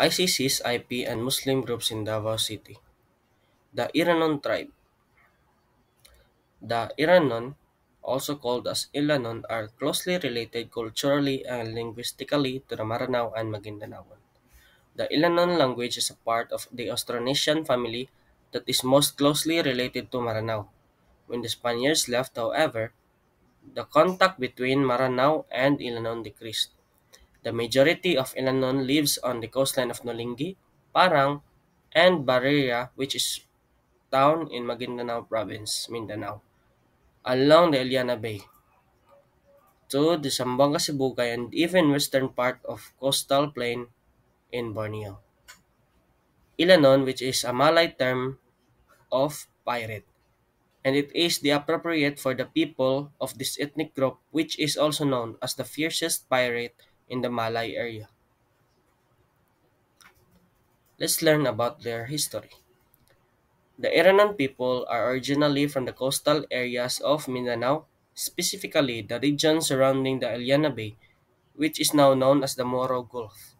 ICC's IP and Muslim groups in Davao City. The Iranon tribe. The Iranon, also called as Ilanon, are closely related culturally and linguistically to the Maranao and Maguindanaoan. The Ilanon language is a part of the Austronesian family that is most closely related to Maranao. When the Spaniards left, however, the contact between Maranao and Ilanon decreased. The majority of Ilanon lives on the coastline of Nolingi, Parang, and Barilla, which is town in Maguindanao province, Mindanao, along the Iliana Bay, to the Zamboanga Sibugay and even western part of coastal plain in Borneo. Ilanon, which is a Malay term of pirate, and it is the appropriate for the people of this ethnic group, which is also known as the fiercest pirate in the Malay area. Let's learn about their history. The Iranon people are originally from the coastal areas of Mindanao, specifically the region surrounding the Iliana Bay, which is now known as the Moro Gulf.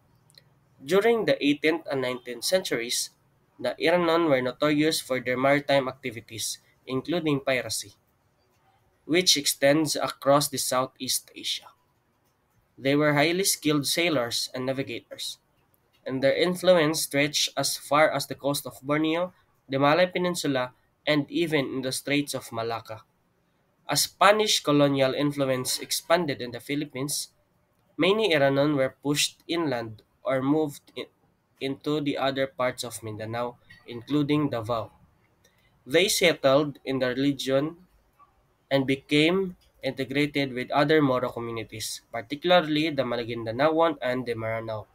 During the 18th and 19th centuries, the Iranon were notorious for their maritime activities, including piracy, which extends across the Southeast Asia. They were highly skilled sailors and navigators, and their influence stretched as far as the coast of Borneo, the Malay Peninsula, and even in the Straits of Malacca. As Spanish colonial influence expanded in the Philippines, many Iranon were pushed inland or into the other parts of Mindanao, including Davao. They settled in the region and became integrated with other Moro communities, particularly the Maguindanaoan and the Maranao.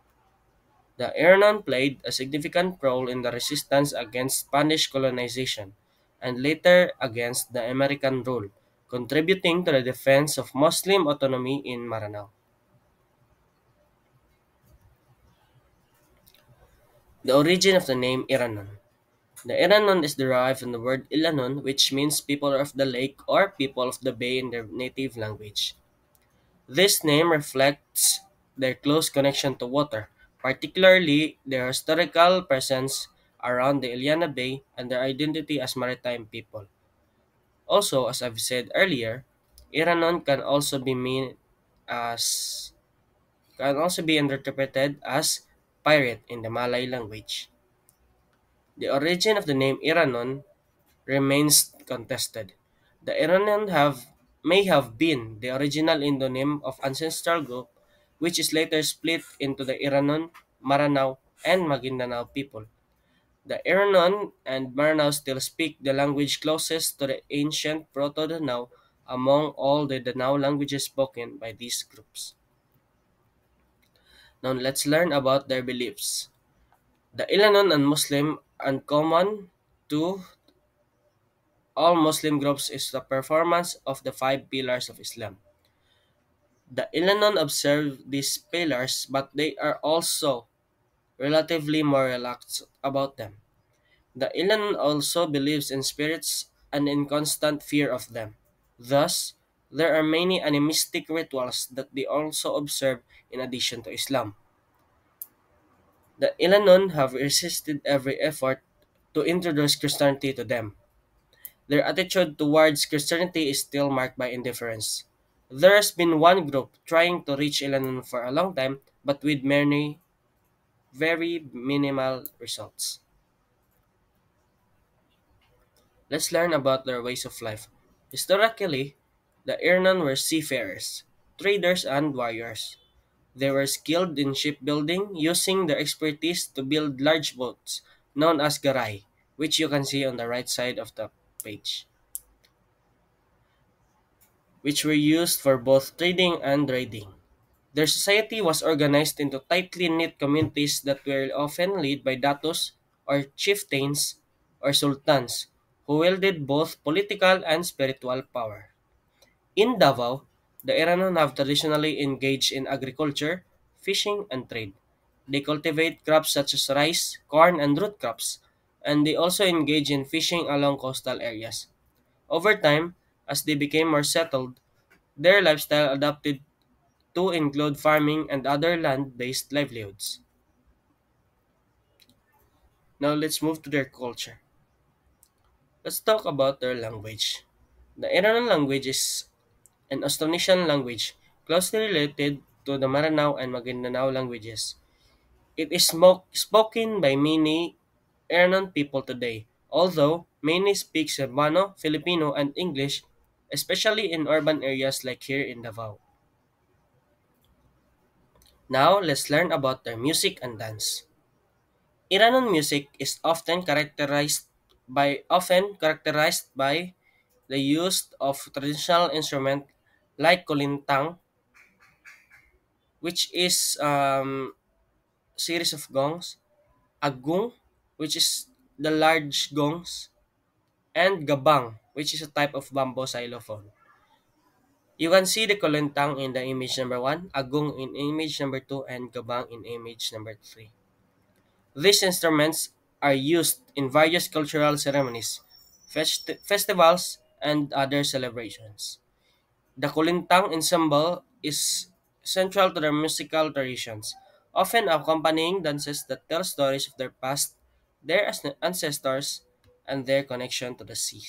The Iranon played a significant role in the resistance against Spanish colonization and later against the American rule, contributing to the defense of Muslim autonomy in Maranao. The origin of the name Iranon. The Iranon is derived from the word Ilanon, which means people of the lake or people of the bay in their native language. This name reflects their close connection to water, particularly their historical presence around the Iliana Bay and their identity as maritime people. Also, as I've said earlier, Iranon as can also be interpreted as pirate in the Malay language. The origin of the name Iranon remains contested. The Iranian may have been the original endonym of ancestral group, which is later split into the Iranon, Maranao, and Maguindanao people. The Iranon and Maranao still speak the language closest to the ancient Proto-Danao among all the Danao languages spoken by these groups. Now let's learn about their beliefs. The Ilanon and Muslim are common to all Muslim groups is the performance of the five pillars of Islam. The Ilanon observe these pillars, but they are also relatively more relaxed about them. The Ilanon also believes in spirits and in constant fear of them. Thus, there are many animistic rituals that they also observe in addition to Islam. The Ilanon have resisted every effort to introduce Christianity to them. Their attitude towards Christianity is still marked by indifference. There has been one group trying to reach Ilanon for a long time, but with many very minimal results. Let's learn about their ways of life. Historically, the Irnan were seafarers, traders, and warriors. They were skilled in shipbuilding, using their expertise to build large boats, known as garay, which you can see on the right side of the page, which were used for both trading and raiding. Their society was organized into tightly knit communities that were often led by datos or chieftains or sultans who wielded both political and spiritual power. In Davao, the Iranon have traditionally engaged in agriculture, fishing, and trade. They cultivate crops such as rice, corn, and root crops, and they also engage in fishing along coastal areas. Over time, as they became more settled, their lifestyle adapted to include farming and other land based livelihoods. Now let's move to their culture. Let's talk about their language. The Iranian language is an Austronesian language closely related to the Maranao and Maguindanao languages. It is spoken by many Iranian people today, although many speak Cebuano, Filipino, and English, especially in urban areas like here in Davao. Now, let's learn about their music and dance. Iranian music is often characterized by the use of traditional instrument like kolintang, which is series of gongs, agung, which is the large gongs, and gabang, which is a type of bamboo xylophone. You can see the kolintang in the image number 1, agung in image number 2, and gabang in image number 3. These instruments are used in various cultural ceremonies, festivals, and other celebrations. The Kulintang ensemble is central to their musical traditions, often accompanying dances that tell stories of their past, their ancestors, and their connection to the sea.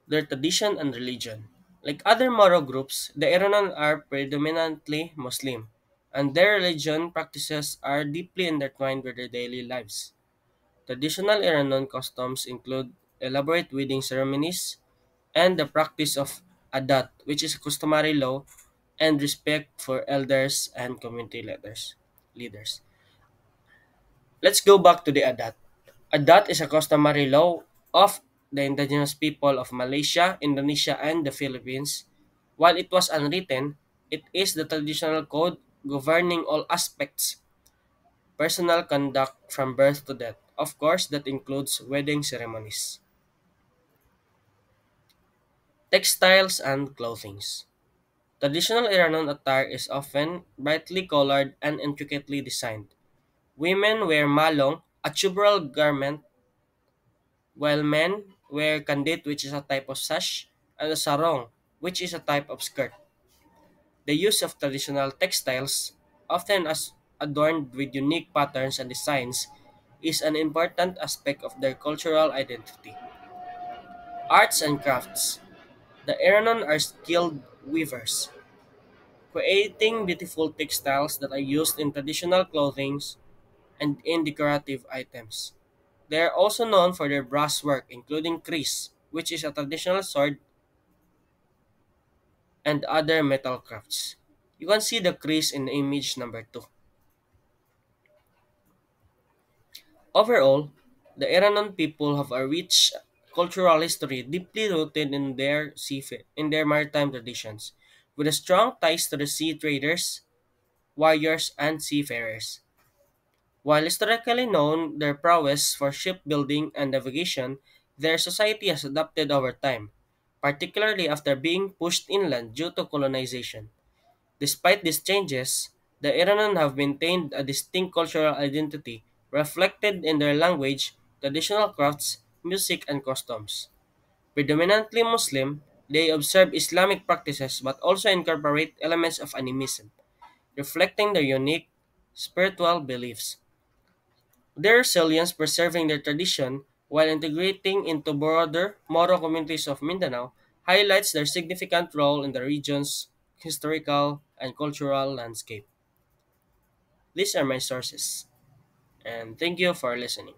Their tradition and religion. Like other Moro groups, the Iranian are predominantly Muslim, and their religion practices are deeply intertwined with their daily lives. Traditional Iranian customs include elaborate wedding ceremonies and the practice of adat, which is customary law and respect for elders and community leaders. Let's go back to the adat. Adat is a customary law of the indigenous people of Malaysia, Indonesia, and the Philippines. While it was unwritten, it is the traditional code governing all aspects personal conduct from birth to death. Of course, that includes wedding ceremonies, textiles, and clothings. Traditional Iranian attire is often brightly colored and intricately designed. Women wear malong, a tubular garment, while men wear kandit, which is a type of sash, and a sarong, which is a type of skirt. The use of traditional textiles, often as adorned with unique patterns and designs, is an important aspect of their cultural identity. Arts and crafts. The Iranian are skilled weavers, creating beautiful textiles that are used in traditional clothing and in decorative items. They are also known for their brass work, including kris, which is a traditional sword, and other metal crafts. You can see the kris in image number 2. Overall, the Iranian people have a rich cultural history deeply rooted in their maritime traditions, with a strong ties to the sea traders, warriors, and seafarers. While historically known their prowess for shipbuilding and navigation, their society has adapted over time, particularly after being pushed inland due to colonization. Despite these changes, the Iranian have maintained a distinct cultural identity reflected in their language, traditional crafts, music, and customs. Predominantly Muslim, they observe Islamic practices but also incorporate elements of animism, reflecting their unique spiritual beliefs. Their resilience preserving their tradition while integrating into broader Moro communities of Mindanao highlights their significant role in the region's historical and cultural landscape. These are my sources, and thank you for listening.